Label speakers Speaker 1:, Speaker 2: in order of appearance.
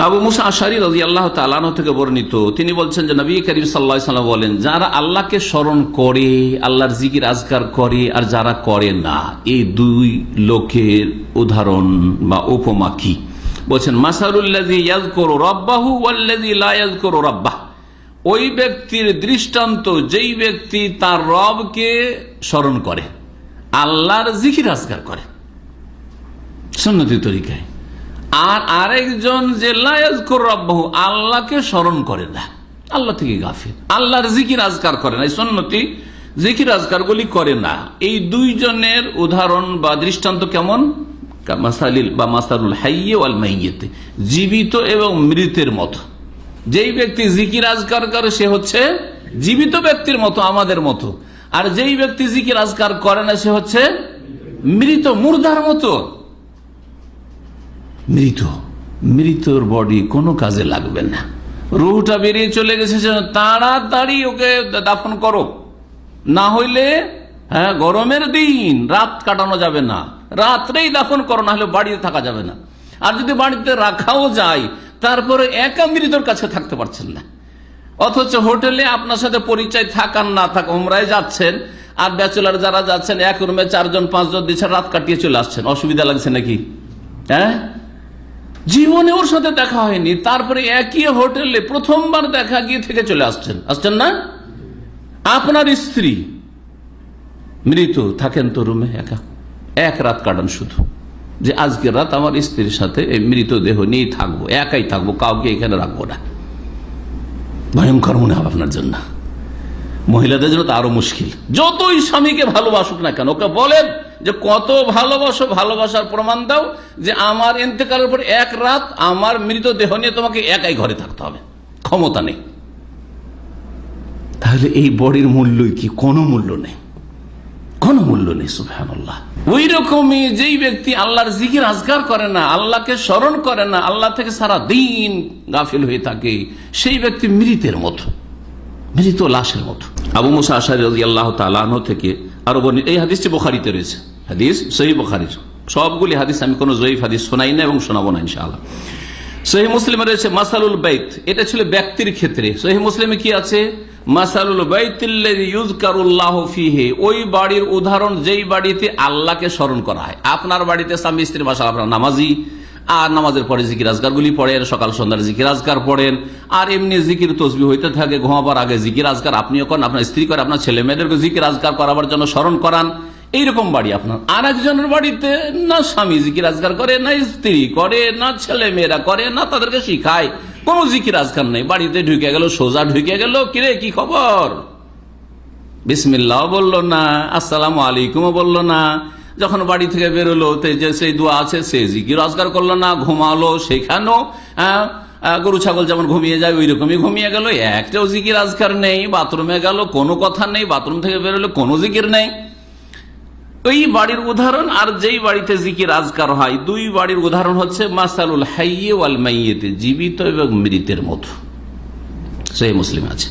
Speaker 1: আবু মুসা আশআরী রাদিয়াল্লাহু তাআলা আনহু থেকে বর্ণিত, তিনি বলছেন যে নবী করিম সাল্লাল্লাহু আলাইহি ওয়াসাল্লাম বলেন, যারা আল্লাহকে স্মরণ করে, আল্লাহর জিকির আজকার করে আর যারা করে না, এই দুই লোকের উদাহরণ বা উপমা কি? বলছেন মাসালুল্লাযী ইয়াযকুরু রাব্বাহু ওয়াল্লাযী লা ইয়াযকুরু রাব্বাহ, ওই ব্যক্তির দৃষ্টান্ত যেই ব্যক্তি তার রবকে স্মরণ করে, আল্লাহর জিকির আজকার করে সুন্নতি তরিকায়, আর আরেকজন যে লা ইয়াযকুরু রাব্বাহু, আল্লাহকে স্মরণ করে না, আল্লাহ থেকে গাফিল, আল্লাহর জিকির আজকার করে না, সুন্নতি জিকির আজকার গুলি করে না। এই দুইজনের উদাহরণ বা দৃষ্টান্ত কেমন? মাসালিল বা মাসালুল হাইয়্যি ওয়াল মাইয়্যিত, জীবিত এবং মৃতের মতো। যেই ব্যক্তি জিকির আজকার করে সে হচ্ছে জীবিত ব্যক্তির মতো, আমাদের মতো, আর যেই ব্যক্তি জিকির আজকার করে না সে হচ্ছে মৃত, মুর্দার মতো। মৃতর বডি কোনো কাজে লাগবে না, রুহটা বেরিয়ে চলে গেছে, তাড়াতাড়ি ওকে দাফন করো, না হইলে গরমের দিন রাত কাটানো যাবে না, রাত্রেই দাফন করো, না হলে বাড়িতে থাকা যাবে না। আর যদি বাড়িতে রাখাও যায় তারপরে একা মৃতর কাছে থাকতে পারছেন না, অথচ হোটেলে আপনার সাথে পরিচয় থাকার না থাক, উমরায় যাচ্ছেন আর ব্যাচেলার যারা যাচ্ছেন এক রুমে 4 জন 5 জন দিচ্ছে, রাত কাটিয়ে চলে আসছেন, অসুবিধা লাগছে নাকি? জীবনে ওর সাথে দেখা হয়নি, তারপরে একই হোটেলে প্রথমবার দেখা গিয়ে থেকে চলে আসছেন না? আপনার স্ত্রী মৃত, থাকেন তো রুমে একা, এক রাত কাটান শুধু, যে আজকের রাত আমার স্ত্রীর সাথে এই মৃতদেহ নিয়ে থাকবো, একাই থাকবো, কাউকে এখানে রাখবো না। ভয়ঙ্কর মনে হবে আপনার জন্য। মহিলাদের জন্য তো আরো মুশকিল, যতই স্বামীকে ভালোবাসুক না কেন, ওকে বলেন যে কত ভালোবাসো, ভালোবাসার প্রমাণ দাও যে আমার ইন্তেকালের পর এক রাত আমার মৃতদেহ নিয়ে তোমাকে একাই ঘরে থাকতে হবে, ক্ষমতা নেই। তাহলে এই বডির মূল্যই কি? কোনো মূল্য নেই, কোনো মূল্য নেই। সুবহানাল্লাহ। ওই রকমই যেই ব্যক্তি আল্লাহর জিকির আজকার করে না, আল্লাহকে স্মরণ করে না, আল্লাহ থেকে সারা দিন গাফিল হয়ে থাকে, সেই ব্যক্তি মৃতের মতো, মৃত লাশের মতো। আবু মুসা আশআরী রাদিয়াল্লাহু তাআলা আনহু থেকে আরো বর্ণিত, এই হাদিসটি বুখারীতে রয়েছে, হাদিস সহিহ বুখারীর, সবগুলি হাদিস, আমি কোনো জয়ীফ হাদিস শোনাই না এবং শোনাবো না ইনশাআল্লাহ। সহিহ মুসলিমে রয়েছে মাসালুল বাইত, এটা ছিল ব্যক্তির ক্ষেত্রে। সহিহ মুসলিমে কি আছে? মাসালুল বাইতিল্লাযী ইউযকারুল্লাহু ফীহি, ওই বাড়ির উদাহরণ যেই বাড়িতে আল্লাহকে স্মরণ করা হয়। আপনার বাড়িতে স্বামী স্ত্রী মাশাআল্লাহ আপনারা নামাজি, আর নামাজের পরে জিকির আজকারগুলি পড়েন, সকাল সন্ধ্যার জিকির আজকার পড়েন, আর এমনি জিকির তসবিহ হইতে থাকে, ঘুমাবার আগে জিকির আজকার আপনিও করেন, আপনার স্ত্রী করে, আপনার ছেলে মেয়েদেরকে জিকির আজকার করাবার জন্য স্মরণ করান। এইরকম বাড়ি আপনার। আর একজনের বাড়িতে না স্বামী জিকির আজকার করে, না স্ত্রী করে, না ছেলে মেয়েরা করে, না তাদেরকে শিখায়, কোন জিকির আজকার নেই। বাড়িতে ঢুকে গেল, সোজা ঢুকে গেল, কিরে কি খবর, বিসমিল্লাহ বললো না, আসসালামু আলাইকুম বললো না, যখন বাড়ি থেকে বেরোলো যে সেই দোয়া আছে সে জিকির আজকার করলো না, ঘুমালো সেখানেও গরু ছাগল যেমন ঘুমিয়ে যায় ওই রকমই ঘুমিয়ে গেল, একটাও জিকির আজকার নেই। বাথরুমে গেল, কোনো কথা নেই, বাথরুম থেকে বেরোলো কোনো জিকির নেই। ওই বাড়ির উদাহরণ আর যেই বাড়িতে জিকির আজকার হয়, দুই বাড়ির উদাহরণ হচ্ছে মাসালুল হাইয়্যি ওয়াল মাইয়্যিত, জীবিত এবং মৃতের মতো। সহিহ মুসলিম আছে।